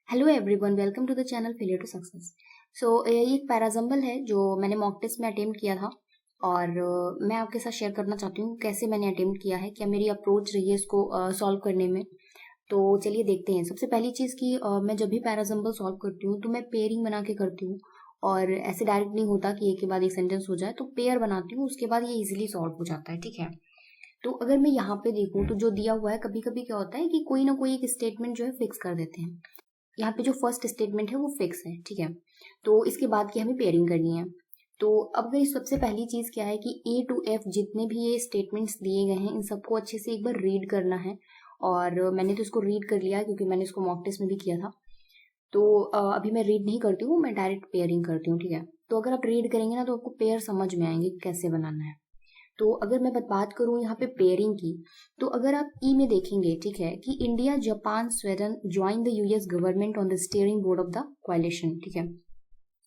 Hello everyone, welcome to the channel failure to success. ये एक parajumble है जो मैंने मॉक टेस्ट में अटेम्प्ट किया था और मैं आपके साथ शेयर करना चाहती हूँ कैसे मैंने अटेम्प्ट किया है, क्या मेरी अप्रोच रही है इसको सॉल्व करने में। तो चलिए देखते हैं। सबसे पहली चीज़ कि मैं जब भी पैराजम्बल सॉल्व करती हूँ तो मैं पेयरिंग बना के करती हूँ और ऐसे डायरेक्ट नहीं होता कि एक के बाद एक सेंटेंस हो जाए, तो पेयर बनाती हूँ, उसके बाद ये इजीली सॉल्व हो जाता है। ठीक है, तो अगर मैं यहाँ पे देखूँ तो जो दिया हुआ है, कभी कभी क्या होता है कि कोई ना कोई एक स्टेटमेंट जो है फिक्स कर देते हैं। यहाँ पे जो फर्स्ट स्टेटमेंट है वो फिक्स है, ठीक है। तो इसके बाद की हमें पेयरिंग करनी है। तो अब गई सबसे पहली चीज क्या है कि ए टू एफ जितने भी ये स्टेटमेंट्स दिए गए हैं इन सबको अच्छे से एक बार रीड करना है। और मैंने तो इसको रीड कर लिया क्योंकि मैंने इसको मॉक टेस्ट में भी किया था। तो अभी मैं रीड नहीं करती हूँ, मैं डायरेक्ट पेयरिंग करती हूँ, ठीक है। तो अगर आप रीड करेंगे ना तो आपको पेयर समझ में आएंगे कैसे बनाना है। तो अगर मैं बात करूं यहाँ पे पेयरिंग की, तो अगर आप ई में देखेंगे, ठीक है, कि India Japan Sweden join the US government on the steering board of the coalition, ठीक है।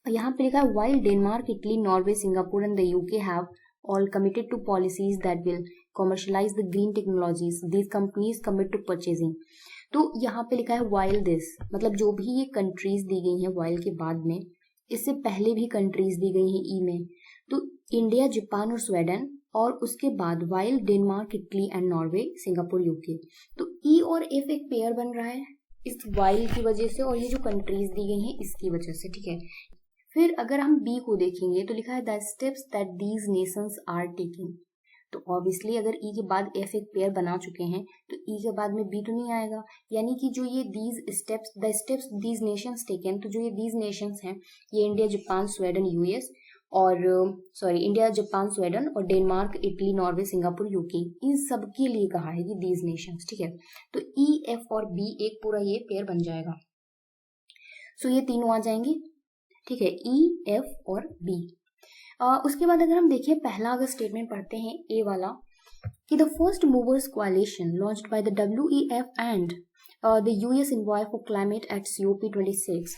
यहाँ पे लिखा है while Denmark Italy Norway Singapore and the UK have all committed to policies that will commercialize the green technologies these companies commit to purchasing। तो यहाँ पे लिखा है वाइल दिस, मतलब जो भी ये कंट्रीज दी गई हैं वाइल के बाद में, इससे पहले भी कंट्रीज दी गई हैं ई में, तो इंडिया जापान और स्वीडन, और उसके बाद while Denmark Italy and Norway Singapore UK. तो ई और एफ एक पेयर बन रहा है इस वाइल की वजह से, और ये जो कंट्रीज दी गई हैं इसकी वजह से, ठीक है। फिर अगर हम बी को देखेंगे तो लिखा है the steps that these nations are taking. तो ऑब्वियसली अगर ई के बाद एफ एक पेयर बना चुके हैं तो ई के बाद में बी तो नहीं आएगा, यानी कि जो ये these steps the steps these nations taken, तो जो ये दीज नेशंस हैं ये इंडिया जापान स्वीडन यूएस और इंडिया जापान स्वीडन और Denmark Italy Norway Singapore UK, इन सब के लिए कहा है कि दीज नेशंस, ठीक है। तो ई एफ और बी एक पूरा ये पेयर बन जाएगा। ये तीनों आ जाएंगे, ठीक है, ई एफ और बी। उसके बाद अगर हम देखें पहला अगर स्टेटमेंट पढ़ते हैं ए वाला, कि the first movers कोalition launched by the WEF and the US envoy for climate at COP26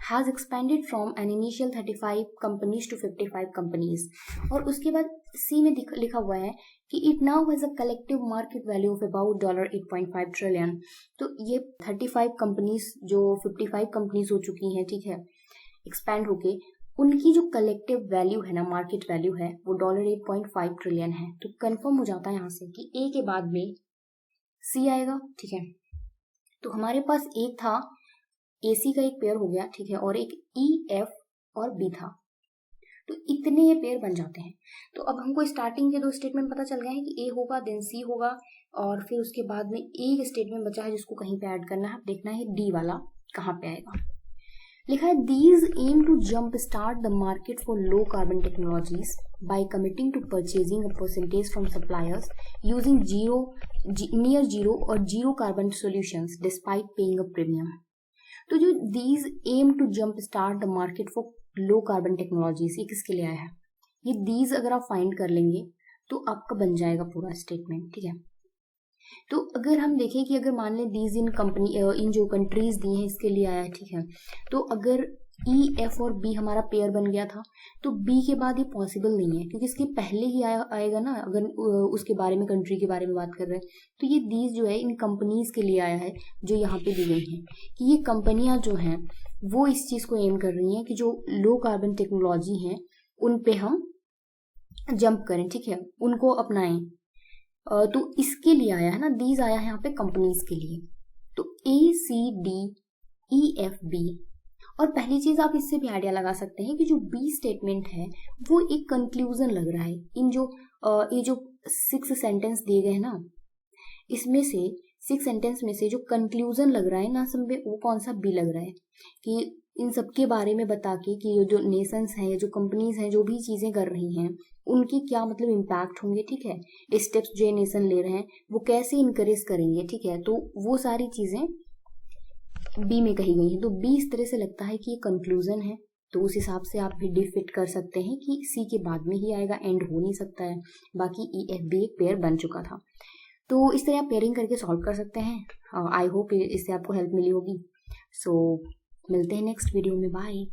has expanded from an initial 35 companies to 55 companies। और उसके बाद सी में लिखा हुआ है कि it now has a collective market value of about $8.5 trillion. तो ये 35 कंपनीज जो 55 कंपनीज हो चुकी हैं, ठीक है, एक्सपैंड होके, उनकी जो कलेक्टिव वैल्यू है ना, मार्केट वैल्यू है, वो $8.5 ट्रिलियन है। तो कंफर्म हो जाता है यहाँ से कि ए के बाद में सी आएगा, ठीक है। तो हमारे पास एक था ए सी का एक पेयर हो गया, ठीक है, और एक ई एफ और बी था, तो इतने ये पेयर बन जाते हैं। तो अब हमको स्टार्टिंग के दो स्टेटमेंट पता चल गए हैं कि ए होगा देन सी होगा, और फिर उसके बाद में एक स्टेटमेंट बचा है जिसको कहीं पे ऐड करना है। देखना है डी वाला कहाँ पे आएगा। लिखा है these aim to jump start the market for low carbon technologies by committing to purchasing a percentage from suppliers using near zero और zero carbon solutions despite paying a premium. तो जो these aim to jump start the market for low carbon technologies, ये किसके लिए आया है? ये these अगर आप फाइंड कर लेंगे तो आपका बन जाएगा पूरा स्टेटमेंट, ठीक है। तो अगर हम देखें कि अगर मान लें दीज इन जो कंट्रीज दी हैं इसके लिए आया है, ठीक है, तो अगर ई एफ और बी हमारा पेयर बन गया था तो बी के बाद ये पॉसिबल नहीं है क्योंकि इसके पहले ही आएगा ना। अगर उसके बारे में, कंट्री के बारे में बात कर रहे हैं, तो ये दीज जो है इन कंपनीज के लिए आया है जो यहाँ पे दी गई हैं, कि ये कंपनियां जो हैं वो इस चीज को एम कर रही हैं कि जो लो कार्बन टेक्नोलॉजी है उन पे हम जंप करें, ठीक है, उनको अपनाएं। तो इसके लिए आया है ना, दीज आया है यहाँ पे कंपनीज के लिए। तो A C D E F B. और पहली चीज आप इससे भी आइडिया लगा सकते हैं कि जो बी स्टेटमेंट है वो एक कंक्लूजन लग रहा है। इन जो ये जो 6 सेंटेंस दिए गए हैं ना, इसमें से 6 सेंटेंस में से जो कंक्लूजन लग रहा है ना, सब में वो कौन सा बी लग रहा है, कि इन सबके बारे में बता के कि जो नेशंस हैं, जो कंपनीज हैं, जो भी चीजें कर रही हैं, उनके क्या मतलब इम्पैक्ट होंगे, ठीक है, स्टेप्स जो नेशन ले रहे हैं वो कैसे इनकरेज करेंगे, ठीक है। तो वो सारी चीजें बी में कही गई हैं। तो बी इस तरह से लगता है कि ये कंक्लूजन है, तो उस हिसाब से आप भी डिफिट कर सकते हैं कि सी के बाद में ही आएगा, एंड हो नहीं सकता है। बाकी ई एफ बी एक पेयर बन चुका था। तो इस तरह आप पेयरिंग करके सॉल्व कर सकते हैं। आई होप इससे आपको हेल्प मिली होगी। मिलते हैं नेक्स्ट वीडियो में, बाय।